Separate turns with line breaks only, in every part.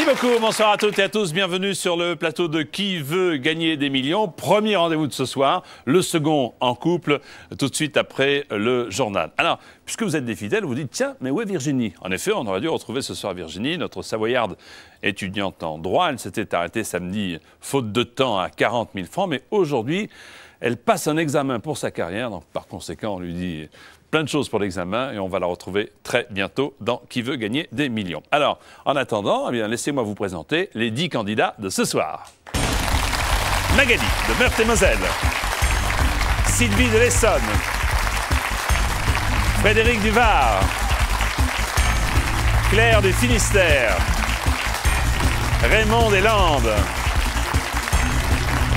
Merci beaucoup, bonsoir à toutes et à tous, bienvenue sur le plateau de Qui veut gagner des millions. Premier rendez-vous de ce soir, le second en couple, tout de suite après le journal. Alors, puisque vous êtes des fidèles, vous dites, tiens, mais où est Virginie? En effet, on aurait dû retrouver ce soir Virginie, notre savoyarde étudiante en droit. Elle s'était arrêtée samedi, faute de temps, à 40 000 francs, mais aujourd'hui, elle passe un examen pour sa carrière, donc par conséquent, on lui dit plein de choses pour l'examen et on va la retrouver très bientôt dans Qui veut gagner des millions. Alors, en attendant, eh bien, laissez-moi vous présenter les 10 candidats de ce soir. Magali de Meurthe-et-Moselle, Sylvie de l'Essonne, Frédéric du Var, Claire du Finistère, Raymond des Landes,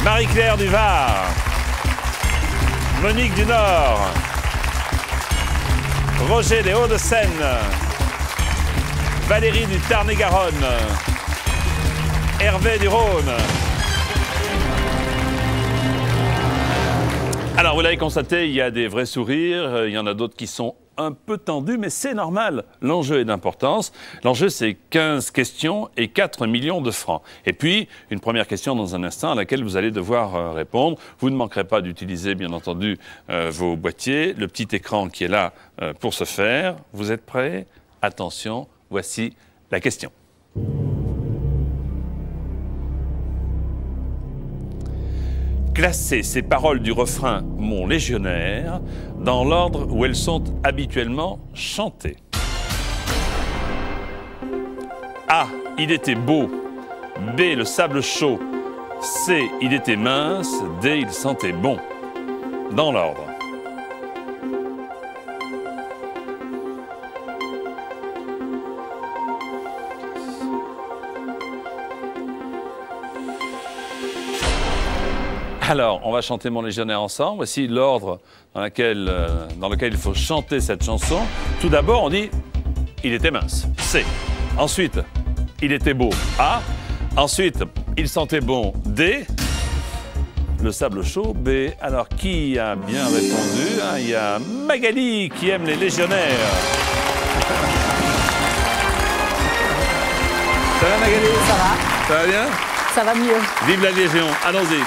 Marie-Claire du Var, Monique du Nord, Roger des Hauts-de-Seine, Valérie du Tarn-et-Garonne, Hervé du Rhône. Alors, vous l'avez constaté, il y a des vrais sourires, il y en a d'autres qui sont un peu tendus, mais c'est normal. L'enjeu est d'importance. L'enjeu, c'est 15 questions et 4 millions de francs. Et puis, une première question dans un instant à laquelle vous allez devoir répondre. Vous ne manquerez pas d'utiliser, bien entendu, vos boîtiers, le petit écran qui est là pour ce faire. Vous êtes prêts? Attention, voici la question. Classez ces paroles du refrain « Mon légionnaire » dans l'ordre où elles sont habituellement chantées. A. Il était beau. B. Le sable chaud. C. Il était mince. D. Il sentait bon. Dans l'ordre. Alors, on va chanter Mon légionnaire ensemble. Voici l'ordre dans lequel il faut chanter cette chanson. Tout d'abord, on dit « Il était mince ». C. Ensuite, « Il était beau ». A. Ensuite, « Il sentait bon ». D. Le sable chaud. B. Alors, qui a bien répondu? Il y a Magali qui aime les légionnaires. Ça va, Magali?
Ça va.
Ça va bien?
Ça va mieux.
Vive la Légion. Allons-y.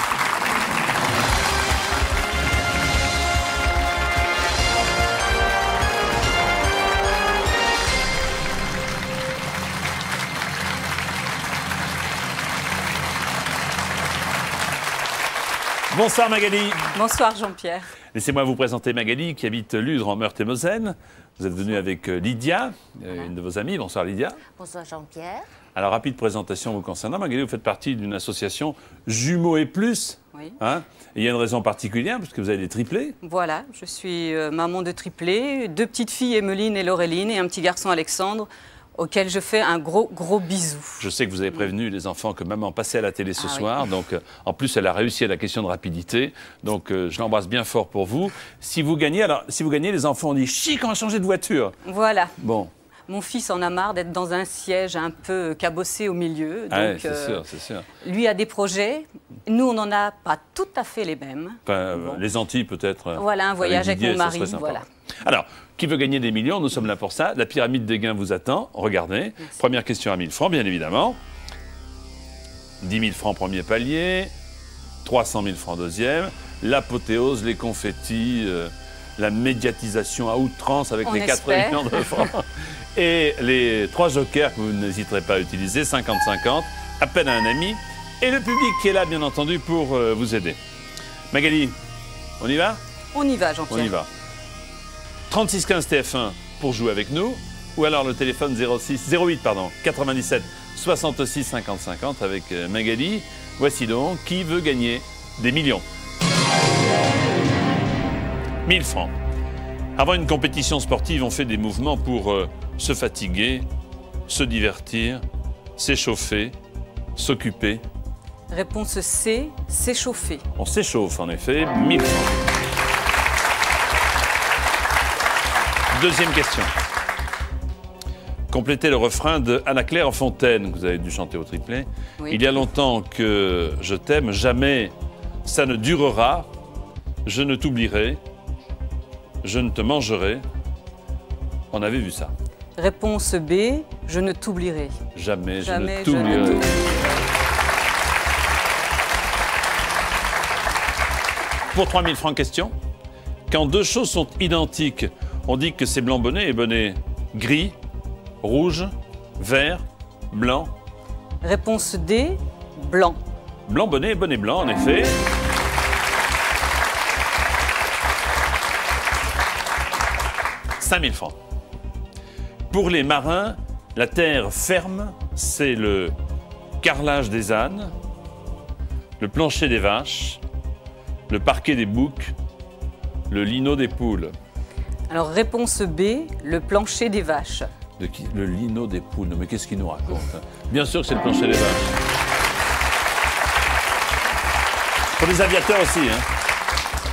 Bonsoir Magali.
Bonsoir Jean-Pierre.
Laissez-moi vous présenter Magali qui habite Ludre en Meurthe-et-Moselle. Vous êtes venue avec Lydia, une de vos amies. Bonsoir Lydia.
Bonsoir Jean-Pierre.
Alors rapide présentation vous concernant. Magali, vous faites partie d'une association Jumeaux et Plus.
Oui.
Hein? Il y a une raison particulière parce que vous avez des triplés.
Voilà, je suis maman de triplés, 2 petites filles, Emeline et Laureline, et un petit garçon Alexandre, auquel je fais un gros bisou.
Je sais que vous avez prévenu les enfants que maman passait à la télé ce soir.
Oui.
Donc, en plus, elle a réussi à la question de rapidité. Donc, je l'embrasse bien fort pour vous. Si vous gagnez, les enfants ont dit « Chic, on va changer de voiture ».
Voilà.
Bon.
Mon fils en a marre d'être dans un siège un peu cabossé au milieu. Donc,
Ouais, c'est sûr, c'est sûr.
Lui a des projets. Nous, on n'en a pas tout à fait les mêmes.
Enfin,
Bon.
Les Antilles, peut-être.
Voilà, un voyage avec
Didier,
mon mari. Voilà.
Alors, qui veut gagner des millions? Nous sommes là pour ça. La pyramide des gains vous attend. Regardez.
Merci.
Première question à 1000 francs, bien évidemment. 10 000 francs, premier palier. 300 000 francs, deuxième. L'apothéose, les confettis, la médiatisation à outrance avec
On
les 4
espère.
millions de francs. Et les 3 jokers que vous n'hésiterez pas à utiliser, 50-50, appel à un ami. Et le public qui est là, bien entendu, pour vous aider. Magali, on y va?
On y va,
On
Jean-Pierre.
y va. 36 15 TF1 pour jouer avec nous, ou alors le téléphone 08 97 66 50 50 avec Magali. Voici donc Qui veut gagner des millions. 1000 francs. Avant une compétition sportive, on fait des mouvements pour se fatiguer, se divertir, s'échauffer, s'occuper.
Réponse C, s'échauffer.
On s'échauffe en effet. 1000 francs. Deuxième question. Complétez le refrain de Anna-Claire Fontaine, que vous avez dû chanter au triplet.
Oui.
Il y a longtemps que je t'aime, jamais ça ne durera. Je ne t'oublierai, je ne te mangerai. On avait vu ça.
Réponse B, Je ne t'oublierai.
Jamais,
Jamais,
je ne t'oublierai. Pour 3000 francs, question. Quand deux choses sont identiques, on dit que c'est blanc bonnet et bonnet gris, rouge, vert, blanc.
Réponse D, blanc.
Blanc bonnet et bonnet blanc, en effet. « 5000 francs. Pour les marins, la terre ferme, c'est le carrelage des ânes, le plancher des vaches, le parquet des boucs, le lino des poules. »
Alors, réponse B, le plancher des vaches.
De qui? Le lino des poules. Mais qu'est-ce qu'il nous raconte, hein? Bien sûr que c'est le plancher des vaches. Pour les aviateurs aussi, hein.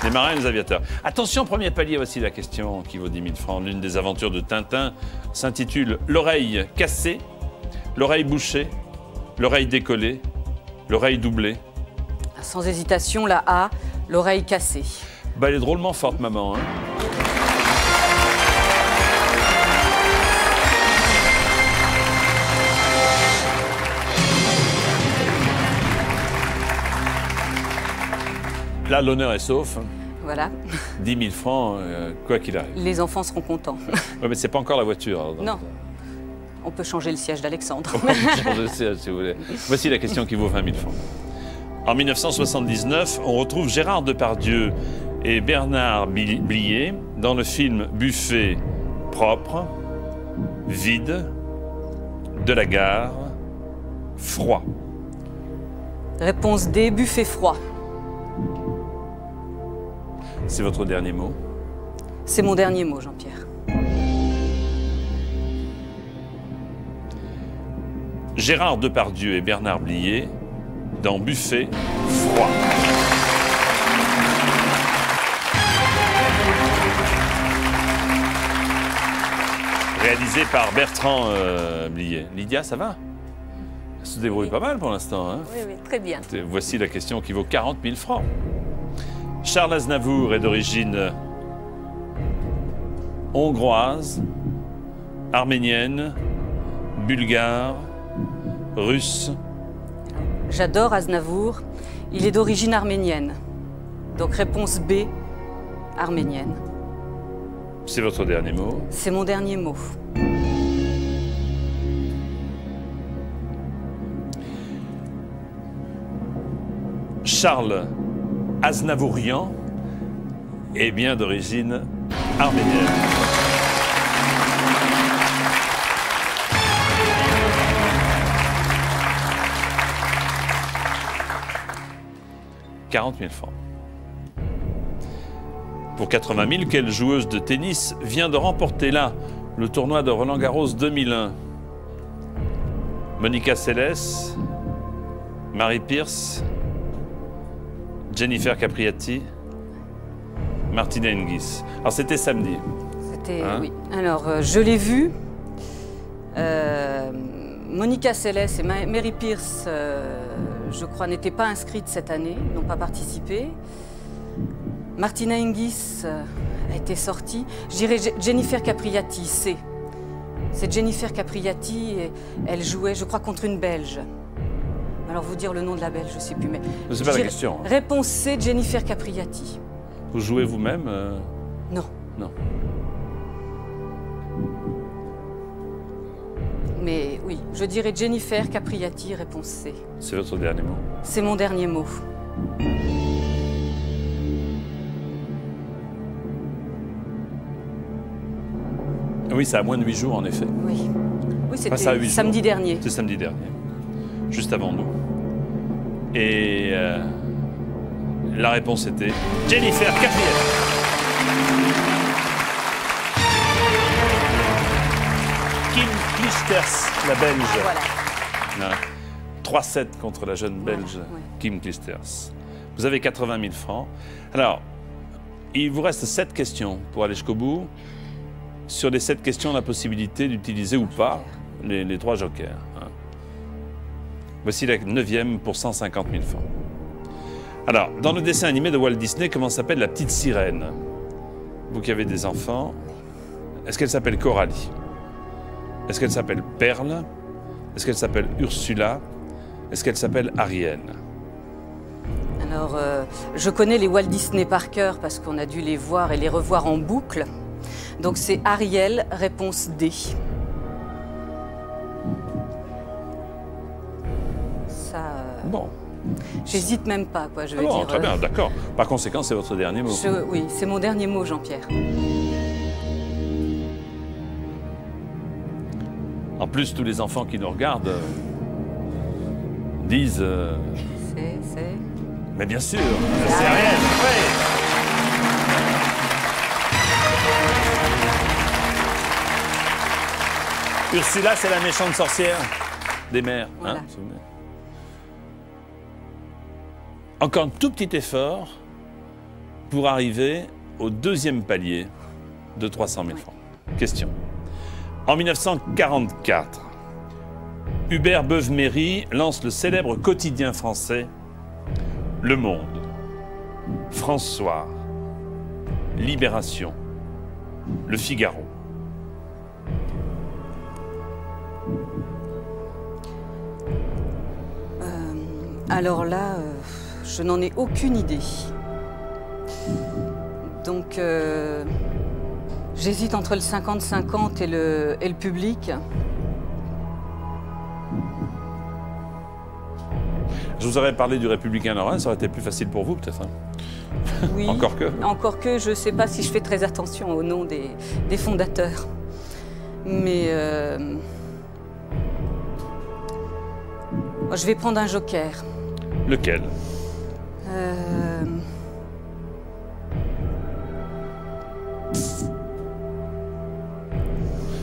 Les marins et les aviateurs. Attention, premier palier, voici la question qui vaut 10 000 francs. L'une des aventures de Tintin s'intitule L'oreille cassée, l'oreille bouchée, l'oreille décollée, l'oreille doublée.
Sans hésitation, la A, l'oreille cassée.
Bah, elle est drôlement forte, maman, hein. Là, l'honneur est sauf.
Voilà.
10 000 francs, quoi qu'il arrive.
Les enfants seront contents.
Oui, mais c'est pas encore la voiture. Alors,
Non. On peut changer le siège d'Alexandre.
On peut changer le siège, si vous voulez. Voici la question qui vaut 20 000 francs. En 1979, on retrouve Gérard Depardieu et Bernard Blier dans le film Buffet propre, vide, de la gare, froid.
Réponse D, buffet froid.
C'est votre dernier mot?
C'est mon dernier mot, Jean-Pierre.
Gérard Depardieu et Bernard Blier dans Buffet froid. Réalisé par Bertrand Blier. Lydia, ça va? Elle se débrouille pas mal pour l'instant, hein?
Oui, oui, très bien.
Voici la question qui vaut 40 000 francs. Charles Aznavour est d'origine hongroise, arménienne, bulgare, russe.
J'adore Aznavour. Il est d'origine arménienne. Donc réponse B, arménienne.
C'est votre dernier mot?
C'est mon dernier mot.
Charles Aznavourian est bien d'origine arménienne. « 40 000 francs. Pour 80 000, quelle joueuse de tennis vient de remporter là le tournoi de Roland-Garros 2001? Monica Seles, Mary Pierce, Jennifer Capriati, Martina Hingis. Alors c'était samedi.
C'était, oui. Alors je l'ai vu. Monica Seles et Mary Pierce, je crois, n'étaient pas inscrites cette année, n'ont pas participé. Martina Hingis a été sortie. Je dirais Jennifer Capriati, c'est Jennifer Capriati et elle jouait, je crois, contre une Belge. Alors vous dire le nom de la Belge, je ne sais plus, mais...
C'est pas la question.
Réponse C, Jennifer Capriati.
Vous jouez vous-même
Non.
Non.
Mais oui, je dirais Jennifer Capriati, réponse C.
C'est votre dernier mot?
C'est mon dernier mot.
Oui, c'est à moins de 8 jours, en effet.
Oui, oui, c'était
ça à 8
samedi
jours.
dernier.
C'est samedi dernier, juste avant nous. Et la réponse était Jennifer Capriati. Kim Clijsters, la Belge.
Voilà.
3-7 contre la jeune Belge,
ouais.
Kim Clijsters. Vous avez 80 000 francs. Alors, il vous reste 7 questions pour aller jusqu'au bout. Sur les 7 questions, la possibilité d'utiliser ou pas les 3 jokers. Hein. Voici la 9e pour 150 000 francs. Alors, dans le dessin animé de Walt Disney, comment s'appelle la petite sirène? Vous qui avez des enfants, est-ce qu'elle s'appelle Coralie? Est-ce qu'elle s'appelle Perle? Est-ce qu'elle s'appelle Ursula? Est-ce qu'elle s'appelle Ariel?
Alors, je connais les Walt Disney par cœur parce qu'on a dû les voir et les revoir en boucle. Donc c'est Ariel, réponse D. Ça...
Bon.
J'hésite même pas, quoi, je veux dire.
Très bien, d'accord. Par conséquent, c'est votre dernier mot.
Oui, c'est mon dernier mot, Jean-Pierre.
En plus, tous les enfants qui nous regardent disent...
C'est...
Mais bien sûr, c'est Ariel. Oui. Ursula, c'est la méchante sorcière des mers.
Voilà.
Hein, encore un tout petit effort pour arriver au deuxième palier de 300 000 francs. Question. En 1944, Hubert Beuve-Méry lance le célèbre quotidien français Le Monde, François, Libération, Le Figaro.
Alors là, je n'en ai aucune idée. Donc, j'hésite entre le 50-50 et le public.
Je vous aurais parlé du Républicain Lorrain, ça aurait été plus facile pour vous peut-être. Hein.
Oui,
Encore que.
Encore que, je ne sais pas si je fais très attention au nom des fondateurs. Mais moi, je vais prendre un joker.
Lequel?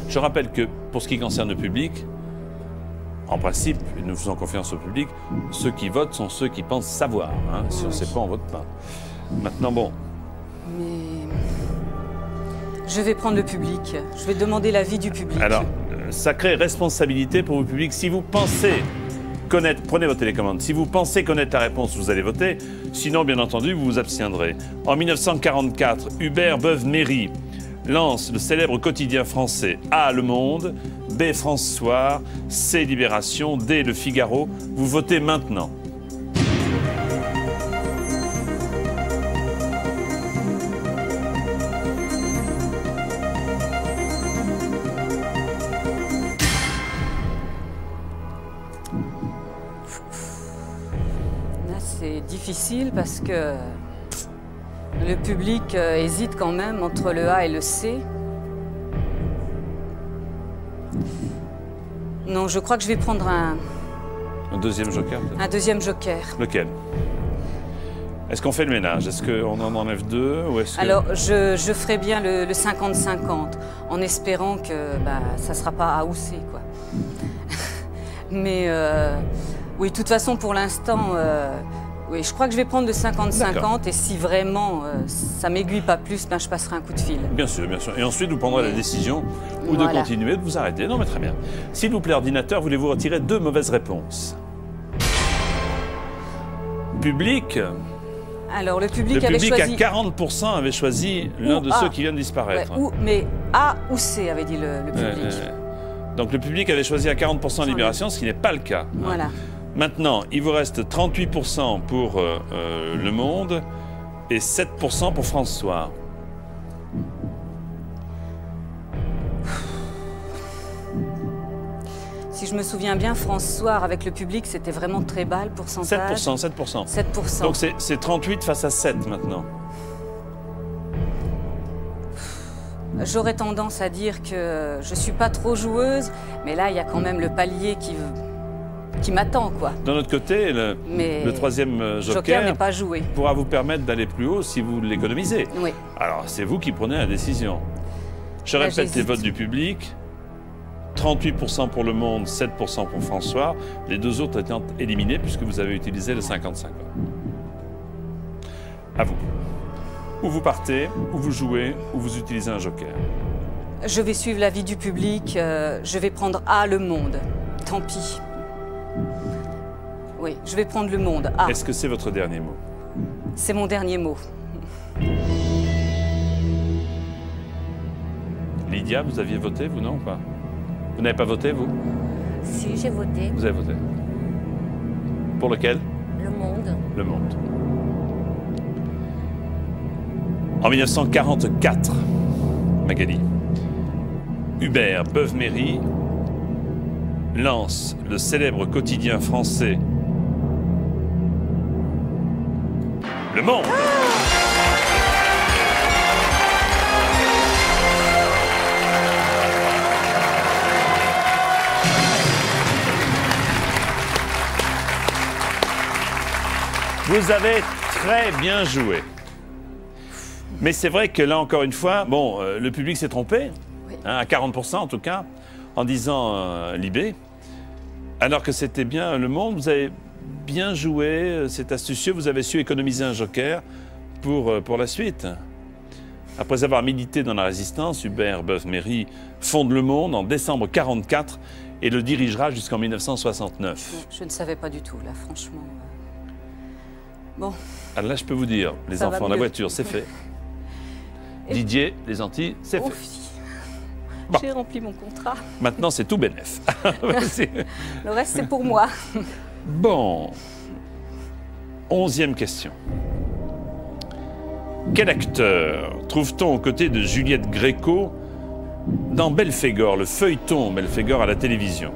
Je rappelle que pour ce qui concerne le public, en principe, nous faisons confiance au public, ceux qui votent sont ceux qui pensent savoir. Hein. Si on ne sait pas, on ne vote pas. Maintenant, bon.
Mais je vais prendre le public. Je vais demander l'avis du public.
Alors, sacrée responsabilité pour le public. Si vous pensez connaître, prenez votre télécommande. Si vous pensez connaître la réponse, vous allez voter. Sinon, bien entendu, vous vous abstiendrez. En 1944, Hubert Beuve-Méry lance le célèbre quotidien français A, Le Monde, B, François, C, Libération, D, Le Figaro. Vous votez maintenant.
Là, c'est difficile parce que le public hésite quand même entre le A et le C. Non, je crois que je vais prendre un
deuxième joker peut-être.
Un deuxième joker.
Lequel? Est-ce qu'on fait le ménage? Est-ce qu'on en enlève deux ou est-ce que...
Alors, je ferai bien le 50-50, en espérant que ça ne sera pas A ou C, quoi. Mais oui, de toute façon, pour l'instant, oui, je crois que je vais prendre le 50-50 et si vraiment ça m'aiguille pas plus, je passerai un coup de fil.
Bien sûr, bien sûr. Et ensuite, vous prendrez la décision ou
voilà.
de continuer, de vous arrêter. Non, mais très bien. S'il vous plaît, ordinateur, voulez-vous retirer 2 mauvaises réponses? Public.
Alors, le public
Le
avait
public
choisi...
à 40% avait choisi l'un de ceux qui viennent disparaître.
Ouais, mais A ou C, avait dit le public.
Donc le public avait choisi à 40% Libération, ce qui n'est pas le cas.
Voilà.
Maintenant, il vous reste 38% pour Le Monde et 7% pour François.
Si je me souviens bien, François, avec le public, c'était vraiment très bas le pourcentage.
7%.
7%.
Donc c'est 38 face à 7 maintenant.
J'aurais tendance à dire que je ne suis pas trop joueuse, mais là, il y a quand même le palier qui m'attend, quoi.
D'un autre côté, le troisième joker
n'est pas joué.
Pourra vous permettre d'aller plus haut si vous l'économisez.
Oui.
Alors, c'est vous qui prenez la décision. Je répète les votes du public. 38% pour Le Monde, 7% pour François. Les deux autres étant éliminés puisque vous avez utilisé le 50-50. À vous. Ou vous partez, ou vous jouez, ou vous utilisez un joker.
Je vais suivre l'avis du public. Je vais prendre A, Le Monde. Tant pis. Oui, je vais prendre Le Monde. A.
Est-ce que c'est votre dernier mot?
C'est mon dernier mot.
Lydia, vous aviez voté, vous non ou pas? Vous n'avez pas voté, vous?
Si, j'ai voté.
Vous avez voté. Pour lequel?
Le Monde.
Le Monde. En 1944, Magali, Hubert Beuve-Méry lance le célèbre quotidien français Le Monde. Vous avez très bien joué. Mais c'est vrai que là, encore une fois, bon, le public s'est trompé,
Oui.
hein, à 40% en tout cas, en disant Libé. Alors que c'était bien Le Monde, vous avez bien joué, c'est astucieux, vous avez su économiser un joker pour la suite. Après avoir milité dans la résistance, Hubert Beuve-Méry fonde Le Monde en décembre 1944 et le dirigera jusqu'en 1969.
Je ne savais pas du tout, là, franchement. Bon,
Alors là, je peux vous dire, les
Ça va
enfants, la
mieux.
voiture, c'est fait.
Et-
Didier, les Antilles, c'est
oh,
fait.
si.
Bon.
J'ai rempli mon contrat.
Maintenant, c'est tout bénef. Vas-y.
Le reste, c'est pour moi.
Bon. 11e question. Quel acteur trouve-t-on aux côtés de Juliette Gréco dans Belphégor, le feuilleton Belphégor à la télévision?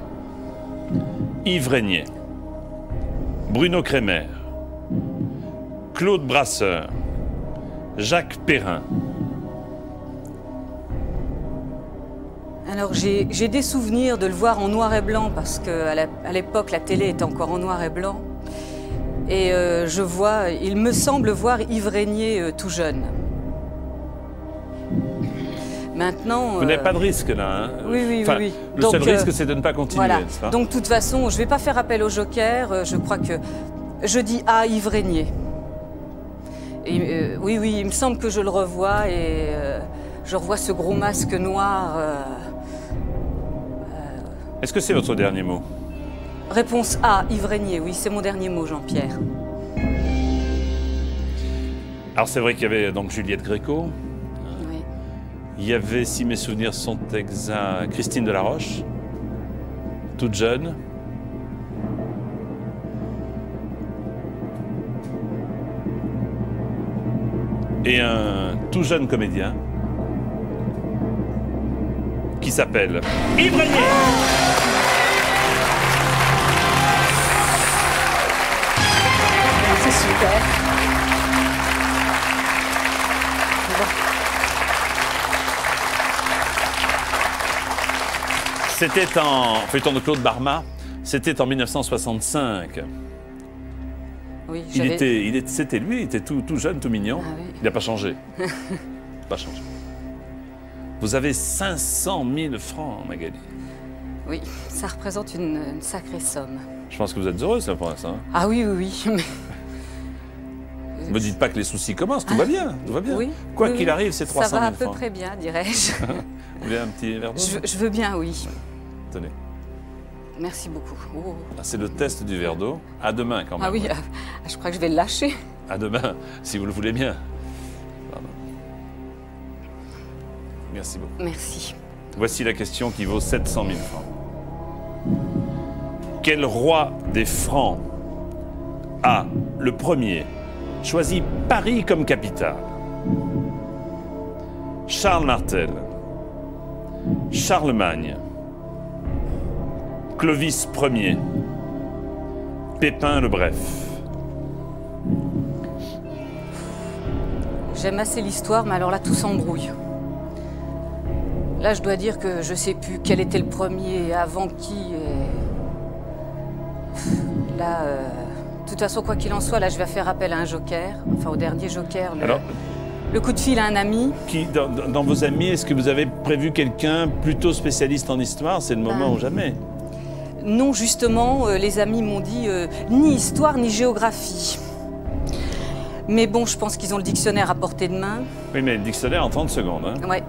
Yves Régnier, Bruno Kremer, Claude Brasseur, Jacques Perrin.
Alors, j'ai des souvenirs de le voir en noir et blanc, parce qu'à l'époque, la télé était encore en noir et blanc. Et il me semble voir Yves Régnier tout jeune. Maintenant...
Vous n'avez pas de risque là, hein?
Oui, oui,
Enfin,
oui.
Le
Donc,
seul risque, c'est de ne pas continuer,
Voilà.
n'est-ce pas?
Donc, de toute façon, je ne vais pas faire appel au joker. Je crois que je dis A, Yves Régnier. Et, oui, oui, il me semble que je le revois et je revois ce gros masque noir.
Est-ce que c'est votre dernier mot?
Réponse A, Yves Régnier. Oui, c'est mon dernier mot, Jean-Pierre.
Alors c'est vrai qu'il y avait donc Juliette Gréco,
Oui.
il y avait, si mes souvenirs sont exacts, Christine Delaroche, toute jeune. Et un tout jeune comédien qui s'appelle Yves Régnier.
C'est super.
C'était en feuilleton de Claude Barma, c'était en 1965.
Oui,
C'était lui, il était tout jeune, tout mignon.
Ah oui.
Il n'a pas changé. Pas changé. Vous avez 500 000 francs, Magali.
Oui, ça représente une sacrée somme.
Je pense que vous êtes heureuse là pour l'instant. Hein.
Ah oui, oui, oui.
Ne me dites pas que les soucis commencent, tout va bien, tout va bien.
Oui,
Quoi
oui,
qu'il
oui.
arrive, c'est 300 000
Ça va à
francs.
peu près bien, dirais-je.
Vous voulez un petit verre d'eau?
Je veux bien, oui.
Tenez.
Merci beaucoup. Oh.
Là, c'est le test du verre d'eau. À demain quand même.
Ah oui, je crois que je vais le lâcher.
À demain, si vous le voulez bien. Pardon. Merci beaucoup.
Merci.
Voici la question qui vaut 700 000 francs. Quel roi des Francs a, le premier, choisi Paris comme capitale? Charles Martel, Charlemagne, Clovis Ier, Pépin le Bref.
J'aime assez l'histoire, mais alors là, tout s'embrouille. Là, je dois dire que je sais plus quel était le premier, avant qui. Là, de toute façon, quoi qu'il en soit, là, je vais faire appel à un joker, enfin au dernier joker.
Alors,
Le coup de fil à un ami.
dans vos amis, est-ce que vous avez prévu quelqu'un plutôt spécialiste en histoire? C'est le moment ou jamais.
Non, justement, les amis m'ont dit ni histoire ni géographie. Mais bon, je pense qu'ils ont le dictionnaire à portée de main.
Oui, mais le dictionnaire en 30 secondes. Hein.
Ouais.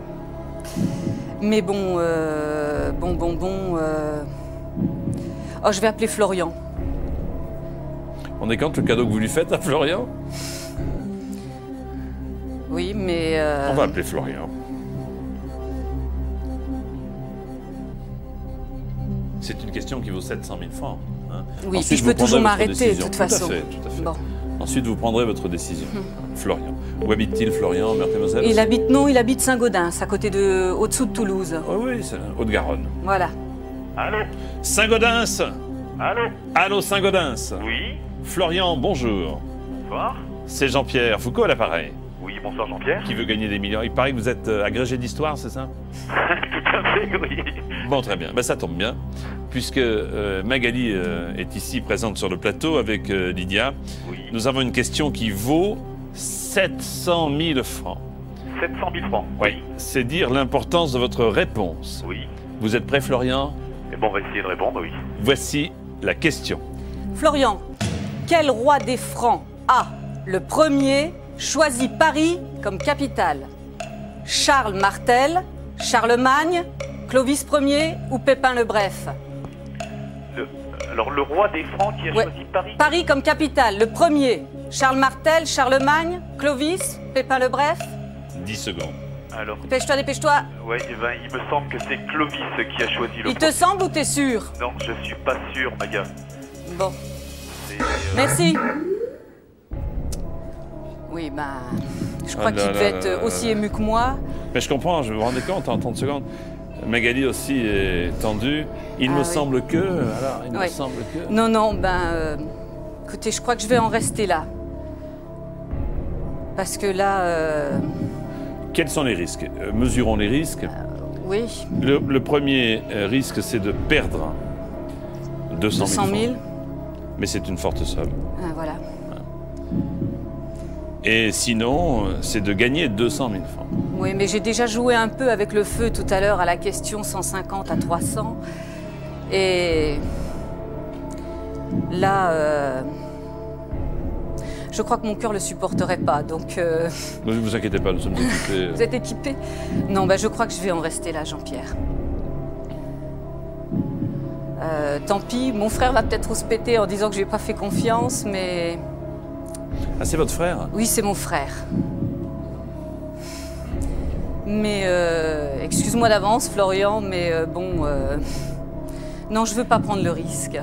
Mais bon, Oh, je vais appeler Florian.
On est quand le cadeau que vous lui faites à Florian?
Oui, mais...
On va appeler Florian. c'est une question qui vaut 700 000 francs. Hein.
Oui,
Ensuite,
puis je
vous
peux toujours
prendrez votre
m'arrêter, de
décision.
toute façon.
Tout à fait.
Bon.
Ensuite, vous prendrez votre décision. Florian. Où habite-t-il, Florian, Meurthe-et-Moselle?
Il habite Saint-Gaudens, à côté de, au-dessous de Toulouse.
Oui, c'est Haute-Garonne.
Voilà.
Allô?
Saint-Gaudens.
Allô?
Allô, Saint-Gaudens.
Oui?
Florian, bonjour.
Bonsoir?
C'est Jean-Pierre Foucault à l'appareil,
Oui, bonsoir Jean-Pierre.
qui veut gagner des millions. Il paraît que vous êtes agrégé d'histoire, c'est ça?
Tout à fait, oui.
Bon, très bien. Ben, ça tombe bien, puisque Magali est ici présente sur le plateau avec Lydia.
Oui.
Nous avons une question qui vaut 700 000 francs.
700 000 francs.
Oui. C'est dire l'importance de votre réponse.
Oui.
Vous êtes prêt, Florian?
Et bon, on va essayer de répondre, oui.
Voici la question.
Florian, quel roi des Francs a, le premier, choisi Paris comme capitale? Charles Martel, Charlemagne, Clovis Ier ou Pépin le Bref?
Alors, le roi des Francs qui a
Ouais.
choisi Paris?
Paris comme capitale, le premier. Charles Martel, Charlemagne, Clovis, Pépin le Bref?
10 secondes.
Alors,
Dépêche-toi, dépêche-toi.
ouais, eh ben, il me semble que c'est Clovis qui a choisi le
Il te
premier.
semble ou t'es sûr?
Non, je suis pas sûr, Maga.
Bon,
C'est,
merci. Oui, ben, je crois
Ah là
qu'il devait
là
être
là là
aussi
là.
ému que moi.
Mais je comprends, je vous rendez compte en 30 secondes. Magali aussi est tendue. Il
Ah
me
oui.
semble que... Alors, il me
Oui.
semble que...
Non, non, écoutez, je crois que je vais en rester là. Parce que là,
Quels sont les risques? Mesurons les risques.
oui,
Le premier risque, c'est de perdre 200 000
200 000.
francs. Mais c'est une forte somme.
Ah, voilà.
Et sinon, c'est de gagner 200 000 francs.
Oui, mais j'ai déjà joué un peu avec le feu tout à l'heure à la question 150 à 300. Et là, je crois que mon cœur ne le supporterait pas. Donc,
Ne vous inquiétez pas, nous sommes équipés.
vous êtes équipé? Non, je crois que je vais en rester là, Jean-Pierre. Tant pis, mon frère va peut-être se péter en disant que je lui ai pas fait confiance, mais
Ah, c'est votre frère?
oui, c'est mon frère. Mais excuse-moi d'avance, Florian, mais non, je veux pas prendre le risque.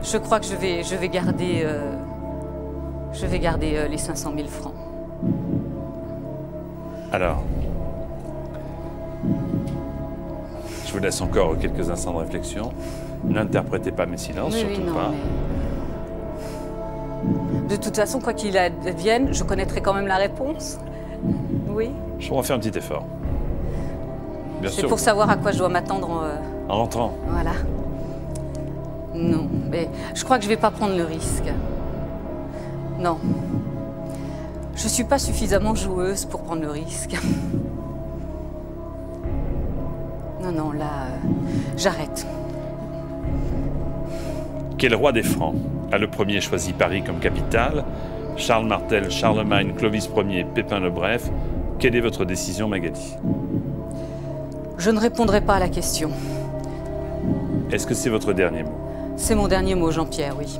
Je crois que je vais garder les 500 000 francs.
Alors, je vous laisse encore quelques instants de réflexion. N'interprétez pas mes silences,
Oui,
surtout
non,
pas.
mais... De toute façon, quoi qu'il advienne, je connaîtrai quand même la réponse. Oui.
Je vais refaire un petit effort. Bien
C'est
sûr,
pour savoir à quoi je dois m'attendre.
en rentrant.
Voilà. Non, mais je crois que je vais pas prendre le risque. Non. Je suis pas suffisamment joueuse pour prendre le risque. Non, non, là, j'arrête.
Quel roi des Francs a le premier choisi Paris comme capitale? Charles Martel, Charlemagne, Clovis Ier, Pépin le Bref. Quelle est votre décision, Magali?
Je ne répondrai pas à la question.
Est-ce que c'est votre dernier mot?
C'est mon dernier mot, Jean-Pierre, oui.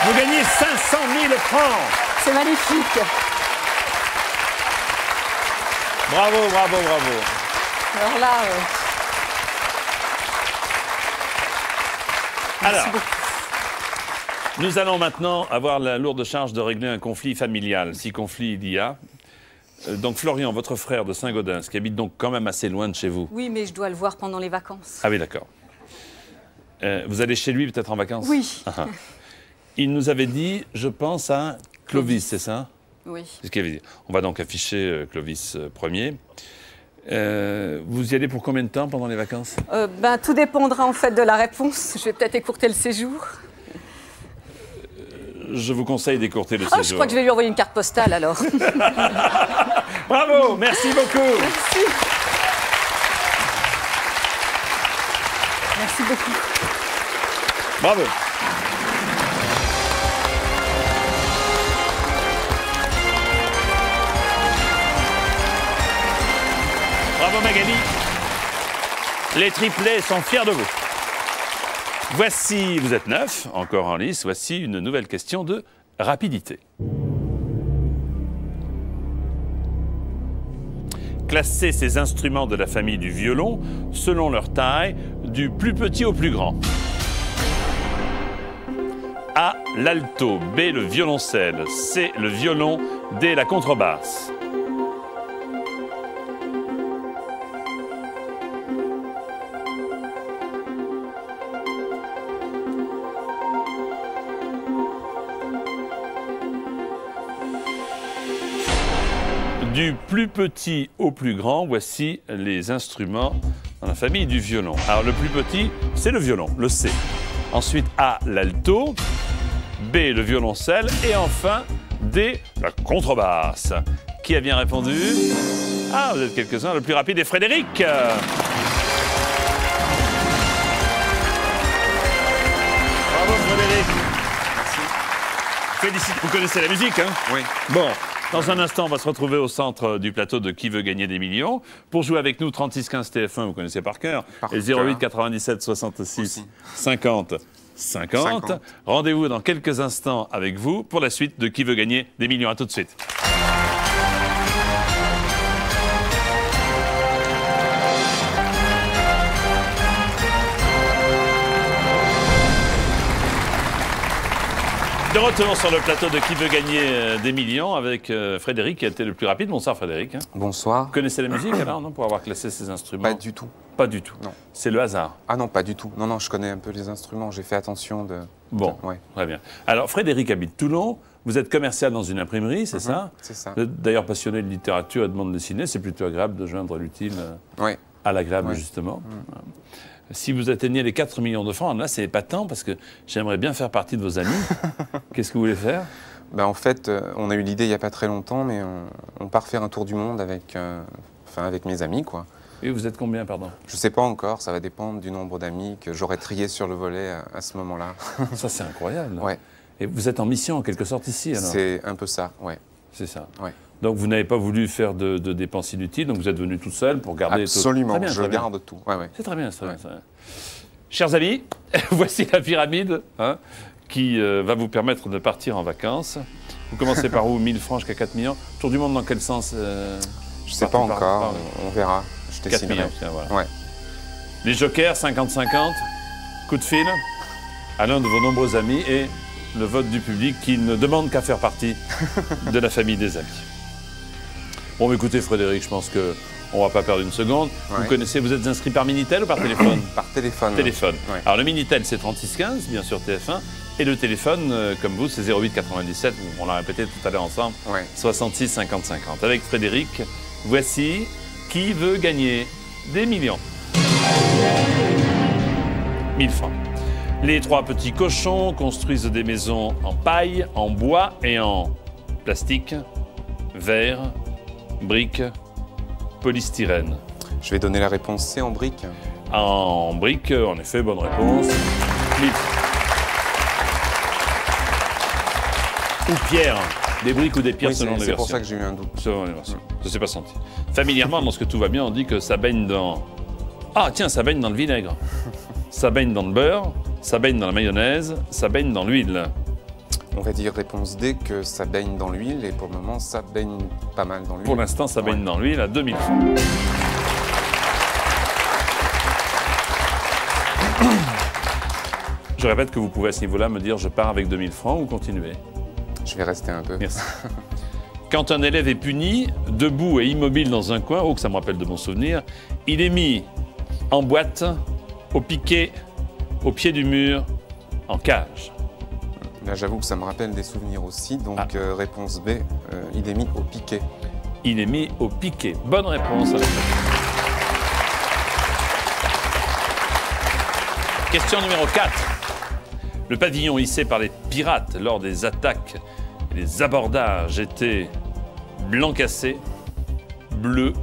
Vous gagnez 500 000 francs!
C'est magnifique.
Bravo, bravo, bravo.
Alors là,
Alors, nous allons maintenant avoir la lourde charge de régler un conflit familial, si conflit il y a. Donc Florian, votre frère de Saint-Gaudens, qui habite donc quand même assez loin de chez vous.
oui, mais je dois le voir pendant les vacances.
Ah oui, d'accord. Vous allez chez lui peut-être en vacances?
Oui.
Ah, ah. Il nous avait dit, je pense à Clovis, c'est ça?
Oui.
C'est ce qu'il avait dit. On va donc afficher Clovis Ier. Vous y allez pour combien de temps pendant les vacances?
Tout dépendra en fait de la réponse. Je vais peut-être écourter le séjour.
Je vous conseille d'écourter le
Oh,
séjour.
je crois que je vais lui envoyer une carte postale alors.
Bravo, merci beaucoup.
Merci. Merci beaucoup.
Bravo. Bravo Magali. Les triplés sont fiers de vous. Voici, vous êtes 9, encore en lice, voici une nouvelle question de rapidité. Classez ces instruments de la famille du violon selon leur taille, du plus petit au plus grand. A, l'alto, B, le violoncelle, C, le violon, D, la contrebasse. Du plus petit au plus grand, voici les instruments dans la famille du violon. Alors le plus petit, c'est le violon, le C. Ensuite A, l'alto, B, le violoncelle et enfin D, la contrebasse. Qui a bien répondu? Ah, vous êtes quelques-uns. Le plus rapide est Frédéric. Bravo Frédéric.
Merci.
Félicitations. Vous connaissez la musique, hein?
Oui.
Bon. Dans un instant, on va se retrouver au centre du plateau de Qui veut gagner des millions. Pour jouer avec nous, 36 15 TF1, vous connaissez par cœur. Et 08 97 66 50 50. Rendez-vous dans quelques instants avec vous pour la suite de Qui veut gagner des millions. À tout de suite. De retour sur le plateau de Qui veut gagner des millions avec Frédéric qui a été le plus rapide. Bonsoir Frédéric.
Bonsoir.
Vous connaissez la musique alors, non, pour avoir classé ces instruments?
Pas du tout.
Pas du tout.
Non.
C'est le hasard.
Ah non, pas du tout. Non, non, je connais un peu les instruments. J'ai fait attention de...
Bon,
Ouais.
très bien. Alors Frédéric habite Toulon. Vous êtes commercial dans une imprimerie, c'est ça?
C'est ça.
Vous êtes d'ailleurs passionné de littérature et de bande dessinée. C'est plutôt agréable de joindre l'utile
Oui.
à l'agréable,
Ouais.
justement. Si vous atteignez les 4 millions de francs, là c'est épatant parce que j'aimerais bien faire partie de vos amis. Qu'est-ce que vous voulez faire?
Ben, en fait, on a eu l'idée il n'y a pas très longtemps, mais on part faire un tour du monde avec, avec mes amis, quoi.
Et vous êtes combien, pardon?
Je ne sais pas encore, ça va dépendre du nombre d'amis que j'aurai trié sur le volet à ce moment-là.
Ça c'est incroyable.
Ouais.
Et vous êtes en mission en quelque sorte ici alors?
C'est un peu ça, ouais.
C'est ça.
Ouais.
Donc vous n'avez pas voulu faire de dépenses inutiles, donc vous êtes venu tout seul pour garder
Absolument,
tout. Très bien,
je
très bien.
garde tout. Ouais, ouais.
C'est très bien, c'est très
Ouais.
bien, très bien. Chers amis, voici la pyramide qui va vous permettre de partir en vacances. Vous commencez par où? 1000 francs jusqu'à 4 millions. Tour du monde dans quel sens?
Je ne sais pas encore, on verra. Je
4
déciderai.
millions, tiens, voilà.
Ouais.
Les jokers, 50-50, coup de fil à l'un de vos nombreux amis et le vote du public qui ne demande qu'à faire partie de la famille des amis. Bon, mais écoutez Frédéric, je pense qu'on ne va pas perdre une seconde.
Ouais.
Vous connaissez, vous êtes inscrit par Minitel ou par téléphone?
Par téléphone.
Téléphone.
Ouais.
Alors le Minitel c'est 3615, bien sûr TF1, et le téléphone, comme vous, c'est 08 97, on l'a répété tout à l'heure ensemble,
Ouais.
66 50 50. Avec Frédéric, voici Qui veut gagner des millions. 1000 francs. Les 3 petits cochons construisent des maisons en paille, en bois et en plastique, verre, briques, polystyrène.
Je vais donner la réponse C en brique.
En briques, en effet, bonne réponse. 1000 francs. Ou pierre, des briques ou des pierres
Oui,
selon les
c'est
versions.
pour ça que j'ai eu un doute.
Selon les versions. Ça s'est pas senti. Familièrement, lorsque tout va bien, on dit que ça baigne dans... Ah tiens, ça baigne dans le vinaigre. Ça baigne dans le beurre, ça baigne dans la mayonnaise, ça baigne dans l'huile.
On va dire réponse D que ça baigne dans l'huile et pour le moment ça baigne pas mal dans l'huile.
Pour l'instant, ça baigne
Ouais.
dans l'huile à 2000 francs. Je répète que vous pouvez à ce niveau-là me dire je pars avec 2000 francs ou continuer.
Je vais rester un peu.
Merci. Quand un élève est puni, debout et immobile dans un coin, oh que ça me rappelle de bons souvenirs, il est mis en boîte, au piquet, au pied du mur, en cage.
Là j'avoue que ça me rappelle des souvenirs aussi, donc
Ah.
Réponse B, il est mis au piquet.
Il est mis au piquet. Bonne réponse. Question numéro 4. Le pavillon hissé par les pirates lors des attaques et des abordages était blanc cassé, bleu,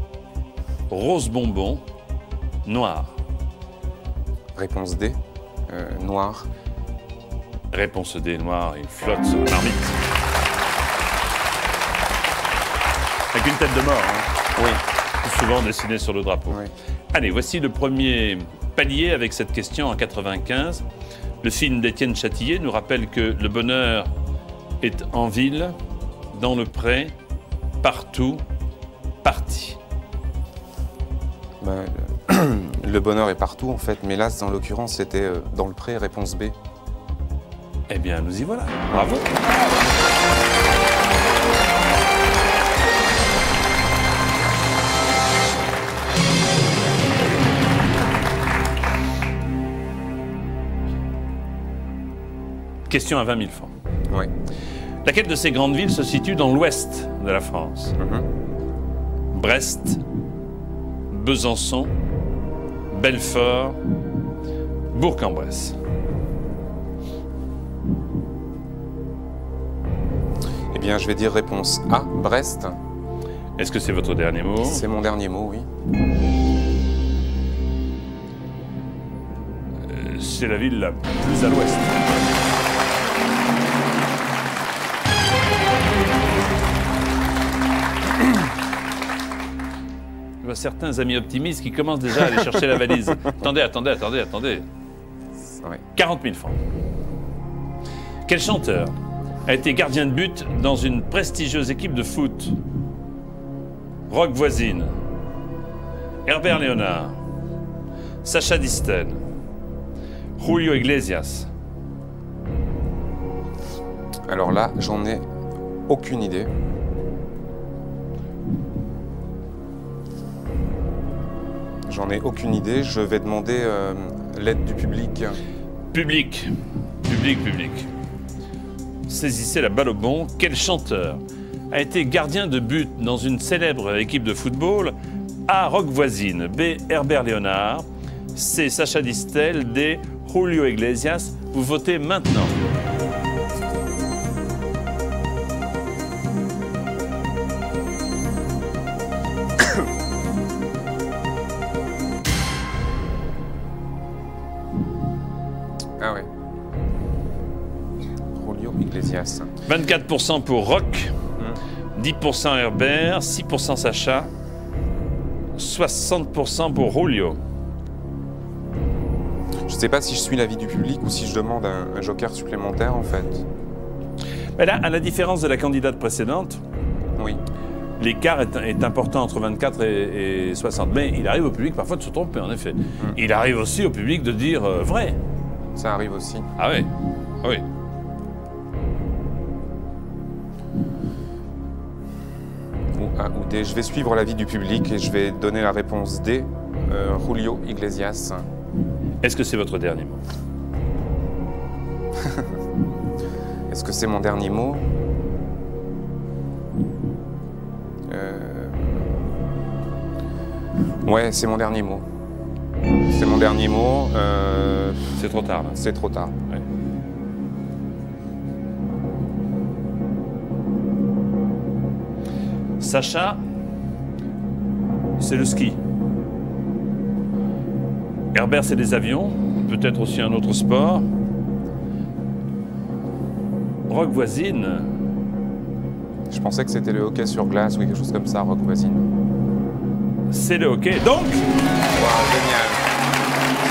rose bonbon, noir.
Réponse D, noir.
Réponse D, noir, il flotte sur la marmite. Avec une tête de mort, hein.
Oui.
Plus souvent dessinée sur le drapeau.
Oui.
Allez, voici le premier palier avec cette question en 95. Le film d'Étienne Châtillier nous rappelle que le bonheur est en ville, dans le pré, partout, parti.
Le bonheur est partout en fait, mais là, en l'occurrence, c'était dans le pré, réponse B.
Eh bien, nous y voilà. Bravo. Question à 20 000 francs.
Oui.
Laquelle de ces grandes villes se situe dans l'ouest de la France? Brest, Besançon, Belfort, Bourg-en-Bresse.
Eh bien, je vais dire réponse A, Brest.
Est-ce que c'est votre dernier mot?
C'est mon dernier mot, oui.
C'est la ville la plus à l'ouest. Je vois certains amis optimistes qui commencent déjà à aller chercher la valise. Attendez.
Ouais.
40 000 francs. Quel chanteur a été gardien de but dans une prestigieuse équipe de foot? Rock Voisine, Herbert Léonard, Sacha Distel, Julio Iglesias.
Alors là, j'en ai aucune idée. Je vais demander l'aide du public.
Public. Saisissez la balle au bon. Quel chanteur a été gardien de but dans une célèbre équipe de football? A. Rock Voisine. B. Herbert Léonard. C. Sacha Distel. D. Julio Iglesias. Vous votez maintenant.
Ah ouais. Julio Iglesias.
24% pour Rock, 10% Herbert, 6% Sacha, 60% pour Julio.
Je ne sais pas si je suis l'avis du public ou si je demande un joker supplémentaire en fait.
Mais là, à la différence de la candidate précédente,
Oui.
l'écart est important entre 24 et 60. Mais il arrive au public parfois de se tromper, en effet. Il arrive aussi au public de dire vrai.
Ça arrive aussi.
Ah oui, ah oui.
Ou A ou D. Je vais suivre l'avis du public et je vais donner la réponse D. Julio Iglesias.
Est-ce que c'est votre dernier mot?
Est-ce que c'est mon dernier mot? Ouais, c'est mon dernier mot. C'est mon dernier mot.
C'est trop tard, là.
C'est trop tard.
Ouais. Sacha, c'est le ski. Herbert, c'est les avions, peut-être aussi un autre sport. Rock Voisine,
Je pensais que c'était le hockey sur glace ou quelque chose comme ça, Rock Voisine.
c'est le hockey. Donc,
Waouh, génial.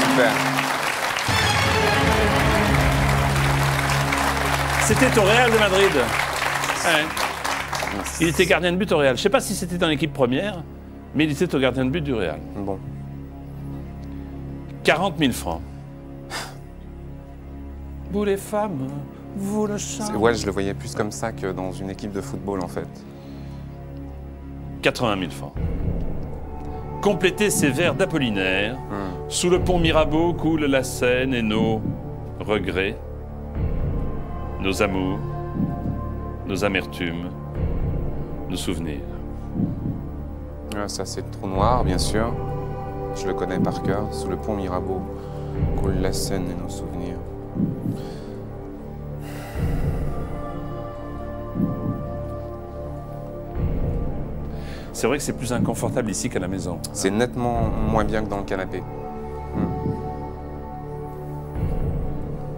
Super.
c'était au Real de Madrid. Ouais. Il était gardien de but au Real. Je ne sais pas si c'était dans l'équipe première, mais il était au gardien de but du Real.
Bon.
40 000 francs. Vous les femmes, vous le savez.
Ouais, je le voyais plus comme ça que dans une équipe de football en fait.
80 000 francs. Complétez ces vers d'Apollinaire. Sous le pont Mirabeau coule la Seine et nos regrets, nos amours, nos amertumes, nos souvenirs.
Ça, c'est le trou noir, bien sûr. Je le connais par cœur. Sous le pont Mirabeau coule la Seine et nos souvenirs.
C'est vrai que c'est plus inconfortable ici qu'à la maison.
C'est nettement moins bien que dans le canapé.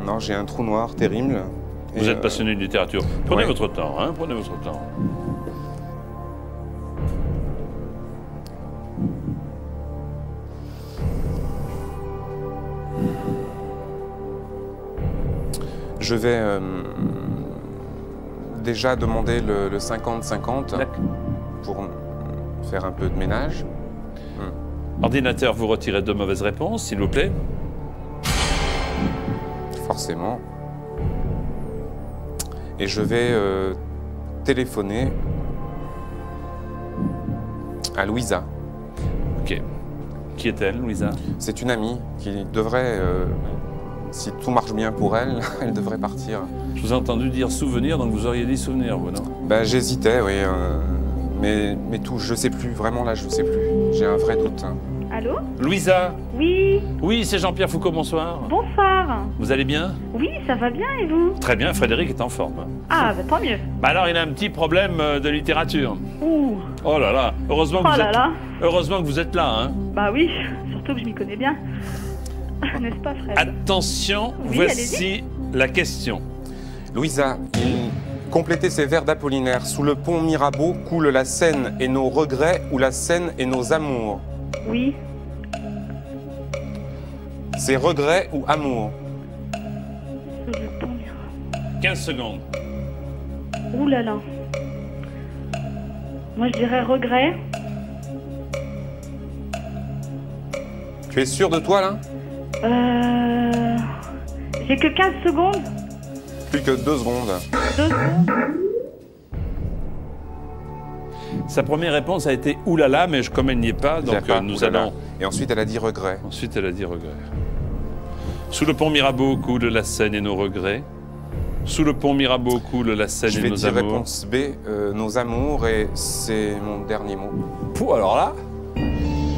Non, j'ai un trou noir terrible.
Vous
Et,
êtes passionné de littérature. Prenez
ouais.
votre temps, hein, prenez votre temps.
Je vais déjà demander le 50-50
D'accord.
pour faire un peu de ménage.
Ordinateur, vous retirez 2 mauvaises réponses, s'il vous plaît.
Forcément. Et je vais téléphoner à Louisa.
Ok. Qui est-elle, Louisa?
C'est une amie qui devrait, si tout marche bien pour elle, elle devrait partir.
Je vous ai entendu dire souvenir, donc vous auriez dit souvenir, vous, non?
Ben, j'hésitais, oui. Mais tout, je sais plus. Vraiment, là, je sais plus. J'ai un vrai doute.
Allô?
Louisa?
Oui,
Oui, c'est Jean-Pierre Foucault, bonsoir.
bonsoir.
Vous allez bien?
Oui, ça va bien et vous?
Très bien, Frédéric est en forme.
Ah, bah tant mieux.
Bah alors, il a un petit problème de littérature.
Ouh,
Oh là là, heureusement que,
oh
vous,
là
êtes,
là.
heureusement que vous êtes là. Hein.
Bah oui, surtout que je m'y connais bien. N'est-ce pas, Fred?
Attention,
Oui,
voici la question.
Louisa, complétez ces vers d'Apollinaire. Sous le pont Mirabeau coule la Seine et nos regrets ou la Seine et nos amours.
Oui,
C'est regrets ou amour?
sous le pont Mirabeau.
15 secondes.
Ouh là là. Moi, je dirais regret.
Tu es sûr de toi, là?
J'ai que 15 secondes.
Plus que 2 secondes.
2 secondes.
Sa première réponse a été oulala, mais comme elle n'y est pas,
Il y a
donc
pas,
nous
oulala.
allons.
Et ensuite, elle a dit regret.
Ensuite, elle a dit regret. Sous le pont Mirabeau coule la Seine et nos regrets. Sous le pont Mirabeau coule la Seine
Je
et
vais
nos
dire
amours.
réponse B, nos amours, et c'est mon dernier mot.
Pouh, alors là.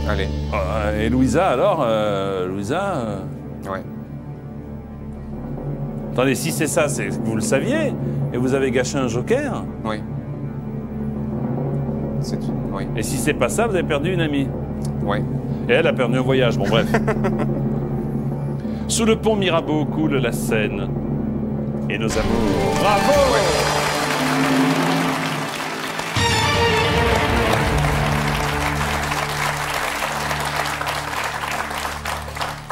Allez,
Et Louisa, alors Louisa.
ouais.
Attendez, si c'est ça, c'est que vous le saviez et vous avez gâché un joker.
Oui. Oui.
Et si c'est pas ça, vous avez perdu une amie.
Oui.
Et elle a perdu un voyage. Bon, bref. Sous le pont Mirabeau coule la Seine et nos amours. Bravo!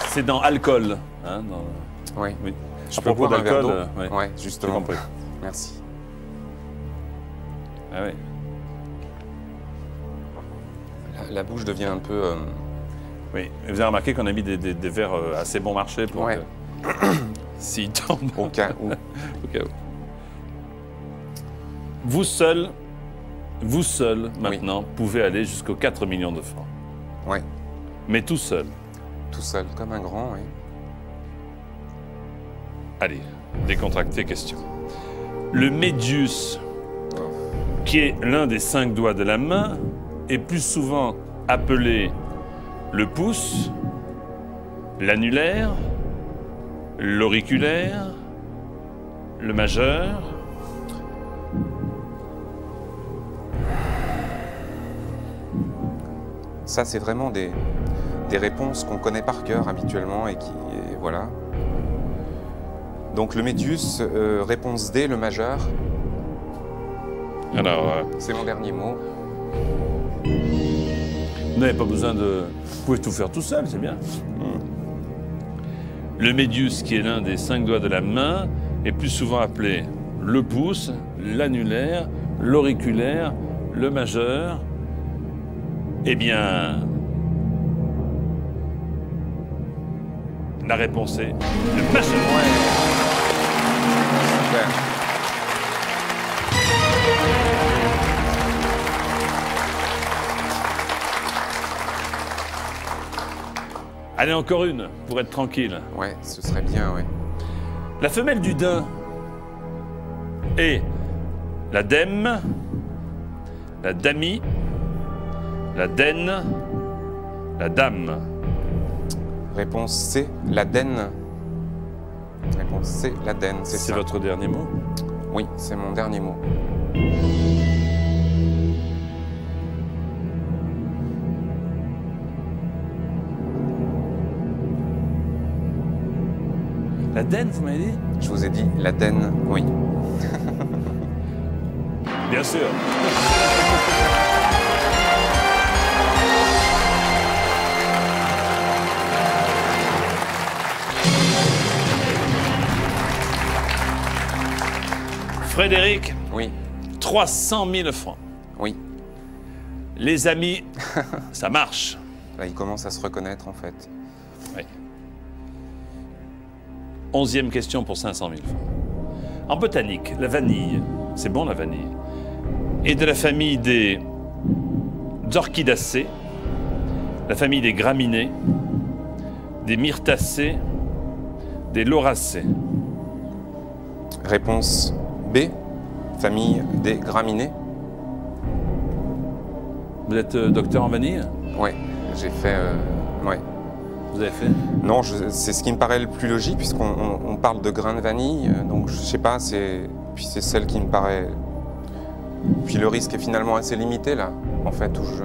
C'est dans alcool. Hein,
Oui.
oui.
Je
À
peux
propos
boire un verre d'eau?
d'alcool, ouais.
Ouais,
J'ai
justement.
compris.
Merci.
Ah ouais.
La bouche devient un peu...
Oui. Et vous avez remarqué qu'on a mis des verres assez bon marché pour
Ouais.
que s'ils tombent.
au cas où.
Au cas où. Vous seul, maintenant, pouvez aller jusqu'aux 4 millions de francs.
Ouais.
Mais tout seul.
Tout seul, comme un grand, oui.
Allez, décontractez question. Le médius, qui est l'un des 5 doigts de la main, est plus souvent appelé le pouce, l'annulaire, l'auriculaire, le majeur.
Ça, c'est vraiment des réponses qu'on connaît par cœur habituellement et qui... voilà. Donc le médius, réponse D, le majeur.
Alors,
C'est mon dernier mot.
vous n'avez pas besoin de... Vous pouvez tout faire tout seul, c'est bien. Le médius, qui est l'un des 5 doigts de la main, est plus souvent appelé le pouce, l'annulaire, l'auriculaire, le majeur. Eh bien, la réponse est le majeur.
Super.
Allez, encore une, pour être tranquille.
Ouais, ce serait bien, ouais.
La femelle du daim est la dème, la damie, la daine, la dame.
Réponse C, l'Aden. Réponse C, l'Aden, c'est
C'est
ça.
votre dernier mot?
Oui, c'est mon dernier mot.
La daine, vous m'avez dit?
Je vous ai dit l'Aden, oui.
Bien sûr. Frédéric,
Oui,
300 000 francs.
oui.
Les amis, ça marche.
Là, il commence à se reconnaître, en fait.
Oui. 11e question pour 500 000 francs. En botanique, la vanille, c'est bon la vanille, est de la famille des Orchidacées, la famille des graminées, des myrtacées, des lauracées.
Réponse B, famille des graminées.
Vous êtes docteur en vanille?
Ouais, j'ai fait... ouais.
Vous avez fait?
Non, c'est ce qui me paraît le plus logique, puisqu'on parle de grains de vanille, donc je sais pas, puis c'est celle qui me paraît... Puis le risque est finalement assez limité, là, en fait, où je...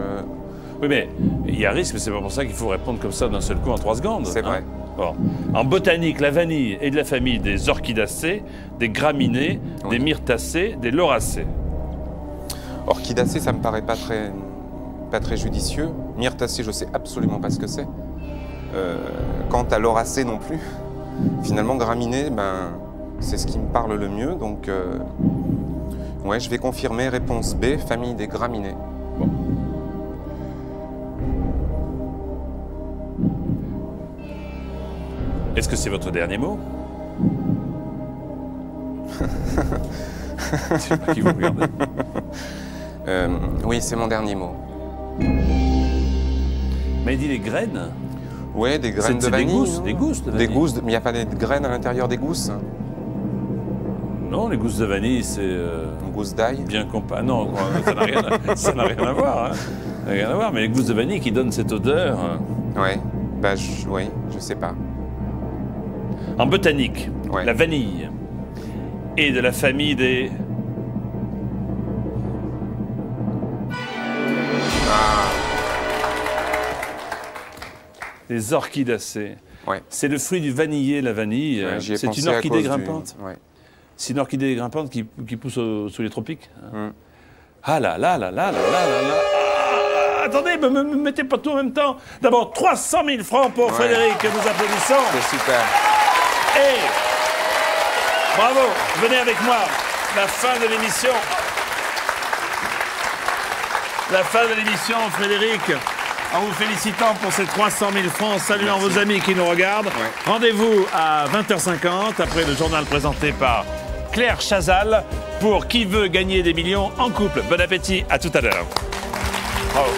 Oui, mais il y a risque, mais c'est pas pour ça qu'il faut répondre comme ça d'un seul coup en 3 secondes.
C'est vrai.
Bon. En botanique, la vanille est de la famille des orchidacées, des graminées,
Oui.
des myrtacées, des lauracées.
Orchidacée, ça me paraît pas très judicieux. Myrtacée, je sais absolument pas ce que c'est. Quant à lauracée non plus. Finalement, graminées, ben, c'est ce qui me parle le mieux, donc... ouais, je vais confirmer, réponse B, famille des graminées.
Bon. Est-ce que c'est votre dernier mot? Je sais pas qui vous regardez.
Oui, c'est mon dernier mot.
Mais il dit les graines.
Ouais, des graines de
C'est
vanille.
des gousses,
non
des gousses de
Des
vanille.
gousses, mais il n'y a pas de graines à l'intérieur des gousses?
Non, les gousses de vanille, c'est
Une gousse d'ail?
bien comparé. Non, ça n'a rien, ça n'a rien à voir. Hein. Ça n'a rien à voir. Mais les gousses de vanille qui donnent cette odeur.
Ouais, bah, oui, je sais pas.
En botanique,
Ouais.
la vanille est de la famille des. Des orchidacées.
Ouais.
C'est le fruit du vanillé, la vanille.
Ouais, j'y ai
C'est
pensé
une
à
orchidée
cause
grimpante.
Ouais.
C'est une orchidée grimpante qui pousse sous les tropiques. Hein.
Mm.
Ah là là là là là là là là. Ah, attendez, me mettez pas tout en même temps. D'abord, 300 000 francs pour
Ouais.
Frédéric, que nous applaudissons.
C'est super.
Et bravo, venez avec moi. La fin de l'émission. La fin de l'émission, Frédéric. En vous félicitant pour ces 300 000 francs, en saluant
Merci.
vos amis qui nous regardent.
Ouais.
Rendez-vous à 20h50, après le journal présenté par Claire Chazal, pour Qui veut gagner des millions en couple. Bon appétit, à tout à l'heure. Bravo.